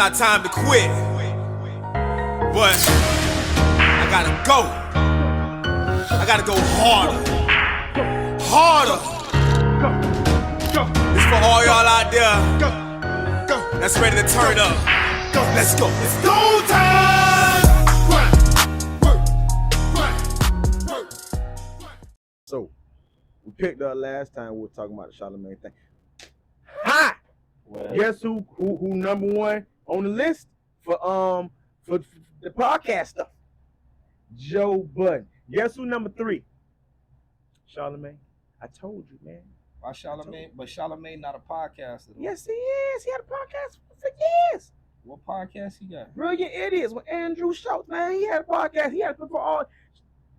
Not time to quit, but I gotta go. I gotta go harder. It's for all y'all out there that's ready to turn up. Let's go. It's go time. So we picked up last time. We were talking about the Charlemagne thing. Ha! Well, guess who number one on the list for the podcast stuff? Joe Budden. Guess who number 3? Charlemagne. I told you, man. Why Charlemagne? But Charlemagne not a podcaster. Though. Yes, he is. He had a podcast for years. What podcast he got? Brilliant Idiots with Andrew Schultz, man. He had a podcast. He had it for all.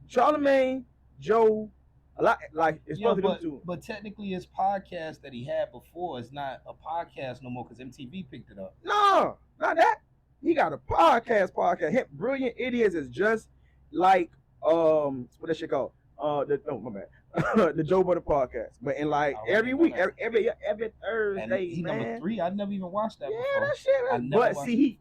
Charlemagne, Joe, a lot like it's supposed to be too. But technically, his podcast that he had before is not a podcast no more because MTV picked it up. No, not that. He got a podcast. Him, Brilliant Idiots is just like what that shit called? The Joe Budden podcast. But in like every week, every Thursday, and he's man. number 3. I never even watched that. Yeah, before. that shit. But see,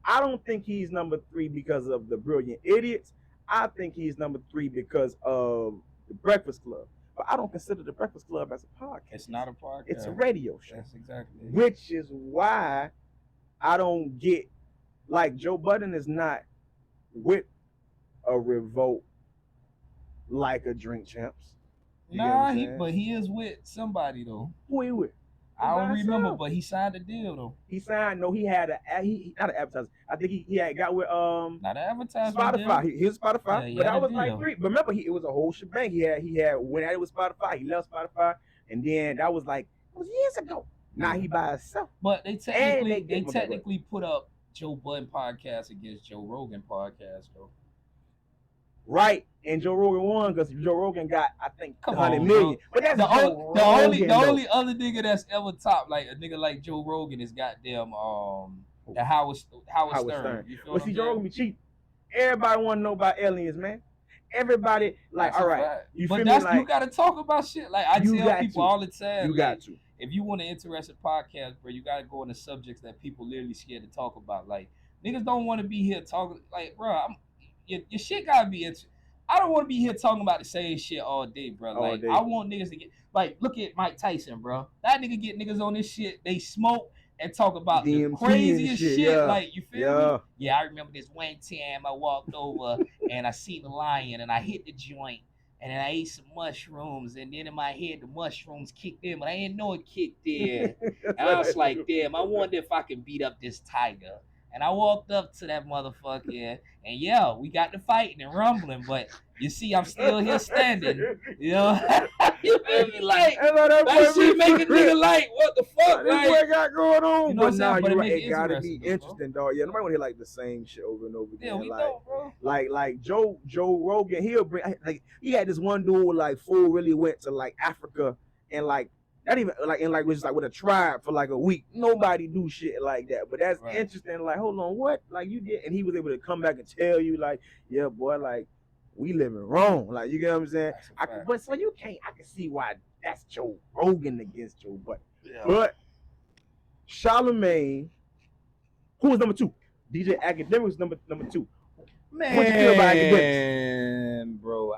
I don't think he's number 3 because of the Brilliant Idiots. I think he's number 3 because of the Breakfast Club. But I don't consider the Breakfast Club as a podcast. It's not a podcast. It's a radio show. That's exactly it. Which is why I don't get, like, Joe Budden is not with a revolt like a Drink Champs. But he is with somebody though. Who he with? I don't remember, but he signed a deal though. He signed. No, he had not an advertiser. I think he had got with not an advertiser. Spotify. He was Spotify, yeah, but that was like 3. But remember, it was a whole shebang. He had when it was Spotify. He left Spotify, and then that was like it was years ago. Now he by himself. But they technically put up Joe Budden podcast against Joe Rogan podcast though. Right, and Joe Rogan won because Joe Rogan got, I think, 100 million. But that's the only other nigga that's ever topped like a nigga like Joe Rogan is goddamn the Howard Stern. You feel but see, Joe Rogan be cheap. Everybody want to know about aliens, man. Everybody like, that's all right, you but feel that's, me? Like, you gotta talk about shit. Like I tell people all the time, you got to. If you want an interesting podcast, bro, you gotta go into subjects that people literally scared to talk about. Like niggas don't want to be here talking. Like, bro, your shit gotta be interesting. I don't want to be here talking about the same shit all day, bro. Like, I want niggas to get, like, look at Mike Tyson, bro. That nigga get niggas on this shit. They smoke and talk about the craziest shit. Yeah. Like, you feel me? Yeah, I remember this one time I walked over and I seen the lion and I hit the joint and then I ate some mushrooms and then in my head the mushrooms kicked in, but I didn't know it kicked in. And I was like, damn, I wonder if I can beat up this tiger. And I walked up to that motherfucker, and yeah, we got to fighting and rumbling, but you see, I'm still here standing. You know, you feel me? Like that shit make a nigga like, what the fuck? Like, what got going on? You know but now it gotta be interesting, dog. Yeah, nobody want to hear like the same shit over and over again. Yeah, we like, don't, bro. Like Joe Rogan, he'll bring like he had this one dude like full really went to like Africa and like. Not even like in like was like with a tribe for like a week. Nobody do shit like that. But that's interesting. Like, hold on, what? Like you did, and he was able to come back and tell you, like, yeah, boy, like we living wrong. Like you get what I'm saying? But so you can't. I can see why that's Joe Rogan against Joe Budden. Yeah. But Charlemagne, who was number 2? DJ Academic was number 2. Man, what you feel about Academics? Bro,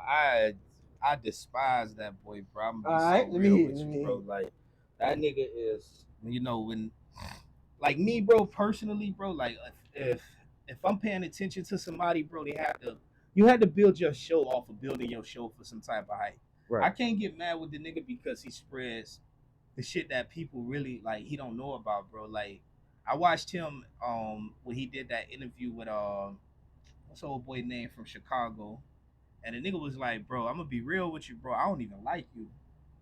I despise that boy, bro. I'm all right, so real with you, bro. Like that nigga is, you know, when, like me, bro, personally, bro. Like if I'm paying attention to somebody, bro, you had to build your show off of building your show for some type of hype. Right. I can't get mad with the nigga because he spreads the shit that people really like. He don't know about, bro. Like I watched him when he did that interview with what's the old boy name from Chicago. And the nigga was like, bro, I'm gonna be real with you, bro. I don't even like you.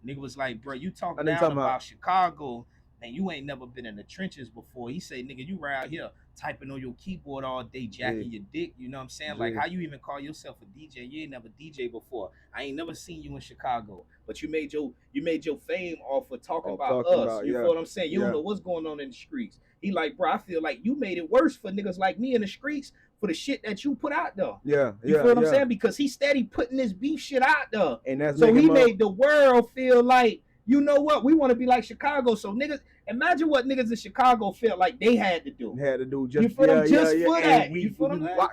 Nigga was like, bro, you talk down about Chicago and you ain't never been in the trenches before. He say, nigga, you right out here typing on your keyboard all day, jacking your dick. You know what I'm saying? Yeah. Like, how you even call yourself a DJ? You ain't never DJ before. I ain't never seen you in Chicago. But you made your fame off of talking about us. You know what I'm saying? You don't know what's going on in the streets. He like, bro, I feel like you made it worse for niggas like me in the streets for the shit that you put out there. Yeah. You feel what I'm saying? Because he steady putting this beef shit out there. And that's so he made the world feel like, you know what? We want to be like Chicago. So niggas, Imagine what niggas in Chicago felt like they had to do. Just you feel them just for that.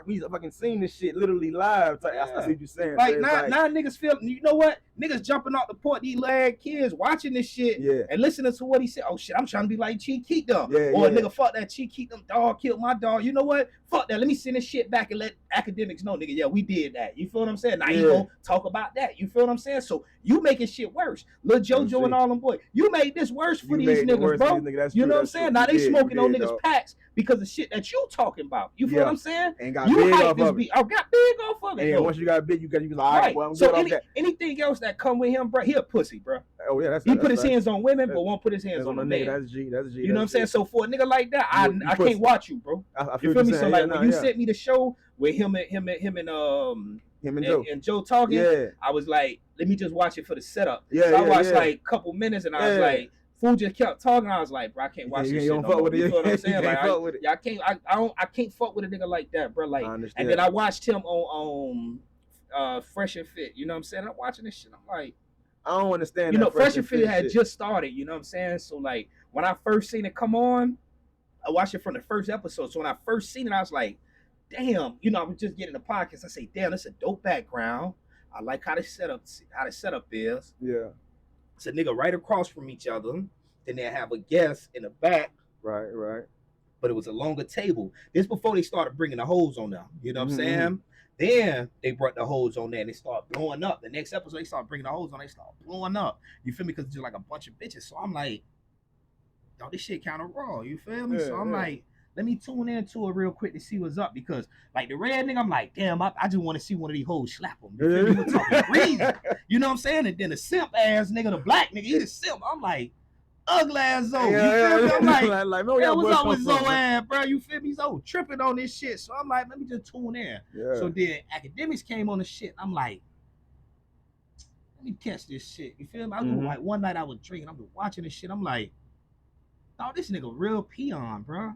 We fucking seen this shit literally live. I see what you're saying. Like, now niggas feel, you know what? Niggas jumping off the port, these lad kids watching this shit and listening to what he said. Oh shit, I'm trying to be like Chief them. Or nigga, fuck that Chief them dog killed my dog. You know what? Fuck that. Let me send this shit back and let academics know, nigga. Yeah, we did that. You feel what I'm saying? Now you gonna talk about that. You feel what I'm saying? So you making shit worse. Lil JoJo and all them boys. You made this worse for these niggas, bro. You know what I'm saying? Now they smoking on niggas packs because of shit that you talking about. You feel what I'm saying? And got big off of it. I got big off of it. And once you got big, you got all right. Well, I'm so good off that. Anything else that come with him, bro, he a pussy, bro. Oh yeah, he put his hands on women, but won't put his hands on a man. That's G. You know what I'm saying? So for a nigga like that, I can't watch you, bro. You feel me? So like when you sent me the show with him and Joe talking, I was like, let me just watch it for the setup. So I watched like a couple minutes, and I was like, fool just kept talking. I was like, bro, I can't watch this shit no more. You know what I'm saying? Like, I can't fuck with a nigga like that, bro. Like, and then I watched him on Fresh and Fit. You know what I'm saying? I'm watching this shit. I'm like, I don't understand. You know, Fresh and Fit had just started. You know what I'm saying? So like, when I first seen it come on, I watched it from the first episode. So when I first seen it, I was like, damn. You know, I was just getting the podcast. I say, damn, that's a dope background. I like how the setup is. Yeah. It's a nigga right across from each other. Then they have a guest in the back. Right. But it was a longer table. This before they started bringing the hose on them. You know what I'm saying? Then they brought the hose on there and they started blowing up. The next episode, they started bringing the hose on. They started blowing up. You feel me? Because it's just like a bunch of bitches. So I'm like, yo, this shit kind of raw. You feel me? So I'm like, let me tune into it real quick to see what's up. Because like the red nigga, I'm like, damn, I just want to see one of these hoes slap him. You feel me? We're talking crazy. You know what I'm saying? And then the simp ass nigga, the black nigga, he's a simp. I'm like, ugly ass Zoe. You feel me? I'm like, what's up with Zoe ass, bro? You feel me? Zoe tripping on this shit. So I'm like, let me just tune in. So then academics came on the shit. I'm like, let me catch this shit. You feel me? I was like, one night I was drinking. I'm watching this shit. I'm like, oh, this nigga real peon, bro.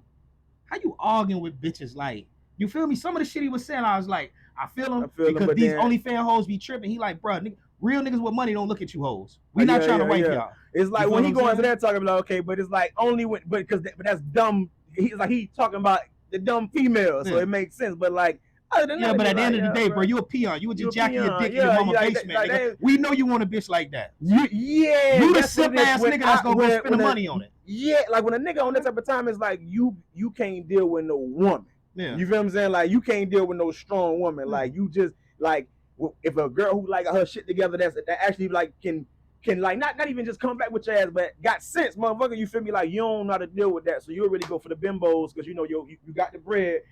How you arguing with bitches? Like, you feel me? Some of the shit he was saying, I was like, I feel him because these OnlyFans hoes be tripping. He like, bro, real niggas with money don't look at you hoes. We not trying to wipe y'all. It's like when he going to there talking about, okay, but it's like only when, but that's dumb. He's like, he talking about the dumb females, so it makes sense. But like, but at the end of the day, bro, you a peon. You would just jack your dick in your mama basement, nigga. We know you want a bitch like that. You the simp ass nigga that's gonna go spend the money on it. Yeah, like when a nigga on that type of time is like, you can't deal with no woman. Yeah. You feel what I'm saying? Like, you can't deal with no strong woman. Like, you just like, if a girl who like her shit together that actually like can like not even just come back with your ass, but got sense, motherfucker. You feel me? Like, you don't know how to deal with that, so you'll really go for the bimbos because you know you got the bread.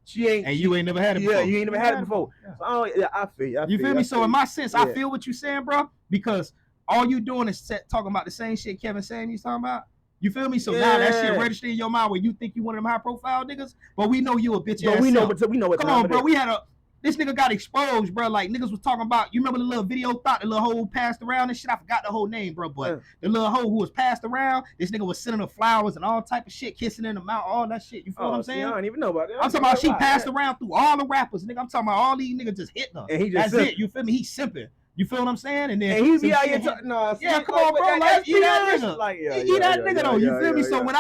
She ain't, and you ain't never had it before. Yeah, you ain't never had it before. Yeah. So I feel you. You feel me? So in my sense, I feel what you saying, bro, because all you doing is talking about the same shit Kevin saying he's talking about. You feel me? So now that shit registered in your mind where you think you one of them high profile niggas, but we know you a bitch ass. But we know what. Come on, bro. We had this nigga got exposed, bro. Like, niggas was talking about, you remember the little video thought the little hoe passed around and shit? I forgot the whole name, bro. But the little hoe who was passed around, this nigga was sending her flowers and all type of shit, kissing in the mouth, all that shit. You feel what I'm saying? I don't even know about that. I'm talking about she passed around through all the rappers, nigga. I'm talking about all these niggas just hitting her. And he just that's it. You feel me? He's simping. You feel what I'm saying? And then he be out here talking. Yeah, come on, bro. Like, eat that nigga. Like, eat that nigga though. You feel me? So when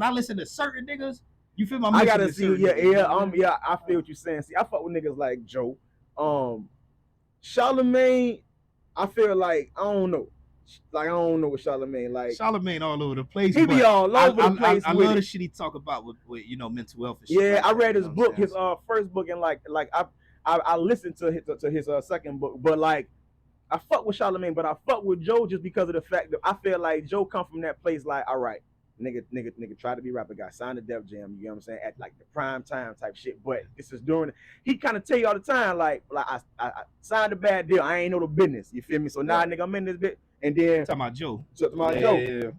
I listen to certain niggas, you feel me? I gotta see. I feel what you're saying. See, I fuck with niggas like Joe. Charlemagne, I feel like I don't know. Like, I don't know what Charlemagne like. Charlemagne all over the place. He be all over the place. I love the shit he talk about with you know, mental health and shit. Yeah, I read his book, his first book, and like I listened to his second book, but like I fuck with Charlemagne, but I fuck with Joe just because of the fact that I feel like Joe come from that place like, all right, nigga try to be rapper guy, signed the Def Jam, you know what I'm saying, at like the prime time type shit, but this is during, he kind of tell you all the time, like I signed a bad deal, I ain't know the business, you feel me, so now nigga I'm in this bit, and then talking about Joe,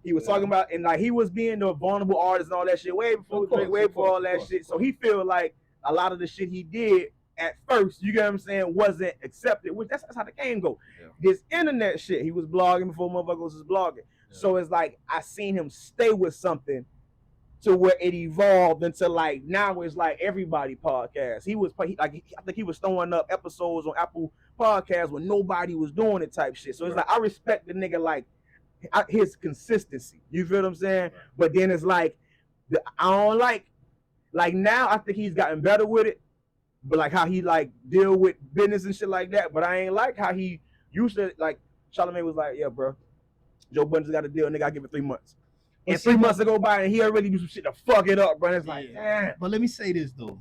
he was talking about, and like he was being the vulnerable artist and all that shit way before all that shit, so he feel like a lot of the shit he did at first, you get what I'm saying, wasn't accepted, which that's how the game go. Yeah. This internet shit, he was blogging before motherfuckers was blogging. Yeah. So it's like I seen him stay with something to where it evolved into like now it's like everybody podcast. I think he was throwing up episodes on Apple Podcasts when nobody was doing it type shit. So it's like I respect the nigga like his consistency. You feel what I'm saying? But then it's like I don't like now I think he's gotten better with it, but like how he like deal with business and shit like that. But I ain't like how he used to like Charlemagne was like, yeah, bro, Joe Budden just got a deal, nigga, I give it 3 months. And 3 months to go by and he already do some shit to fuck it up, bro. And it's like, man. But let me say this though.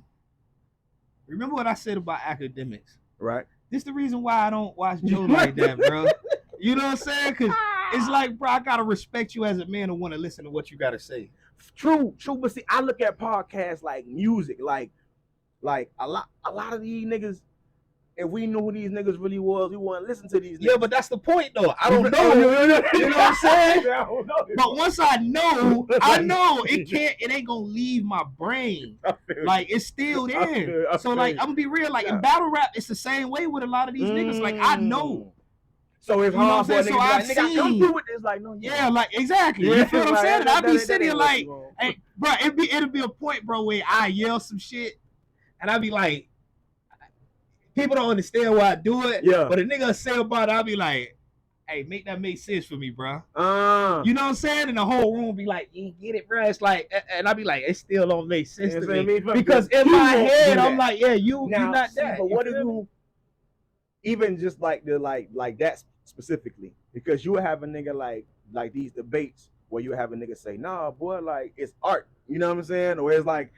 Remember what I said about academics? Right. This is the reason why I don't watch Joe like that, bro. You know what I'm saying? Because it's like, bro, I gotta respect you as a man and want to listen to what you gotta say. True. But see, I look at podcasts like music, like a lot of these niggas. If we knew who these niggas really was, we wouldn't listen to these niggas. Yeah, but that's the point though. I don't know. You know what I'm saying? But once I know it ain't gonna leave my brain. Like it's still there. So like I'm gonna be real, like in battle rap, it's the same way with a lot of these niggas. Like I know. So it's hard for a nigga to be like, nigga, I come through with this. Like, no, yeah, like exactly. You feel what I'm saying? I be sitting here like, hey, bro, it'll be a point, bro, where I yell some shit and I be like, people don't understand why I do it. Yeah. But a nigga say about it, I'll be like, hey, make that make sense for me, bro. You know what I'm saying? And the whole room be like, you get it, bro. It's like, and I'll be like, it still don't make sense to me. Because in my head, I'm like, yeah, you not that. But what if you, even just like the like that specifically, because you have a nigga like these debates where you have a nigga say, nah, boy, like it's art. You know what I'm saying? Or it's like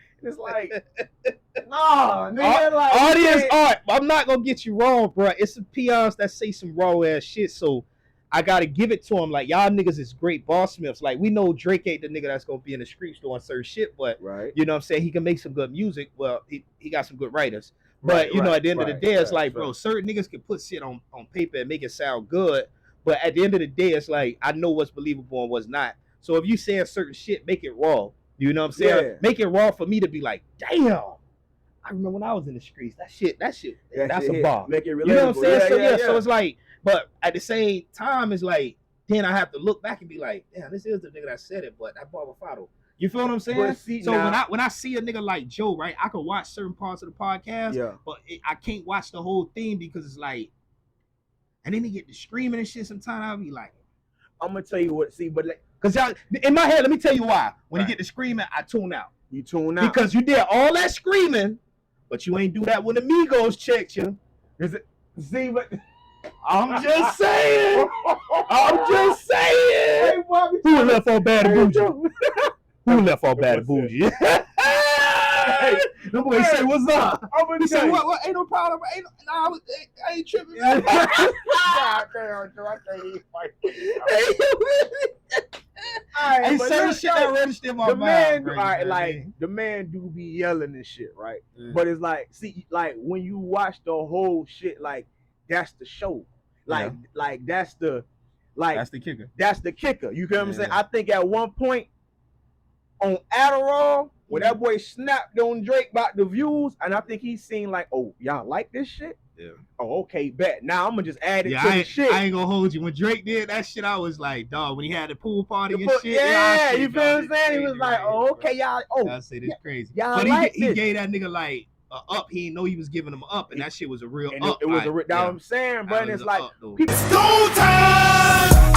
nah, nigga, like audience art. I'm not gonna get you wrong, bro. It's some peons that say some raw ass shit, so I gotta give it to them. Like y'all niggas is great boss smiths. Like we know Drake ain't the nigga that's gonna be in the streets doing certain shit, but you know what I'm saying, he can make some good music. Well, he got some good writers. But you know, at the end of the day, it's like, bro, certain niggas can put shit on paper and make it sound good. But at the end of the day, it's like I know what's believable and what's not. So if you saying certain shit, make it raw. You know what I'm saying? Yeah. Make it raw for me to be like, damn. I remember when I was in the streets. That's a bar. Make it relatable. You know what I'm saying? So it's like, but at the same time, it's like, then I have to look back and be like, damn, this is the nigga that said it, but that bar was follow. You feel what I'm saying? So when I see a nigga like Joe, right, I can watch certain parts of the podcast, but I can't watch the whole thing because it's like, and then they get to screaming and shit. Sometimes I'll be like, I'm gonna tell you what. See, but because y'all in my head, let me tell you why. When you get to screaming, I tune out. You tune out because you did all that screaming, but you ain't do that when the Migos checked you. Is it? See, but I'm just saying. Hey, Bobby, who left on Bad and Bougie? Who left on Bad and Bougie? The boy say, "What's up?" He said, "What? Ain't no problem. I ain't tripping." God damn, Joe, I can't even fight. Ain't certain shit that registered in my mind. The man do be yelling and shit, right? But it's like, see, like when you watch the whole shit, like that's the show, like that's the kicker. That's the kicker. You feel what I'm saying? I think at one point on Adderall, when that boy snapped on Drake about the views, and I think he's seen like, oh, y'all like this shit? Yeah. Oh, okay, bet. Now I'm gonna just add it to the shit. I ain't gonna hold you. When Drake did that shit, I was like, dog, when he had the pool party and shit. Yeah, you feel what I'm saying? He was like, oh, okay, y'all. Oh, I say this crazy. Y'all but like he gave that nigga like up. He didn't know he was giving him up, and that shit was a real up. It was a real. Now I'm saying, but it's like, it's go time.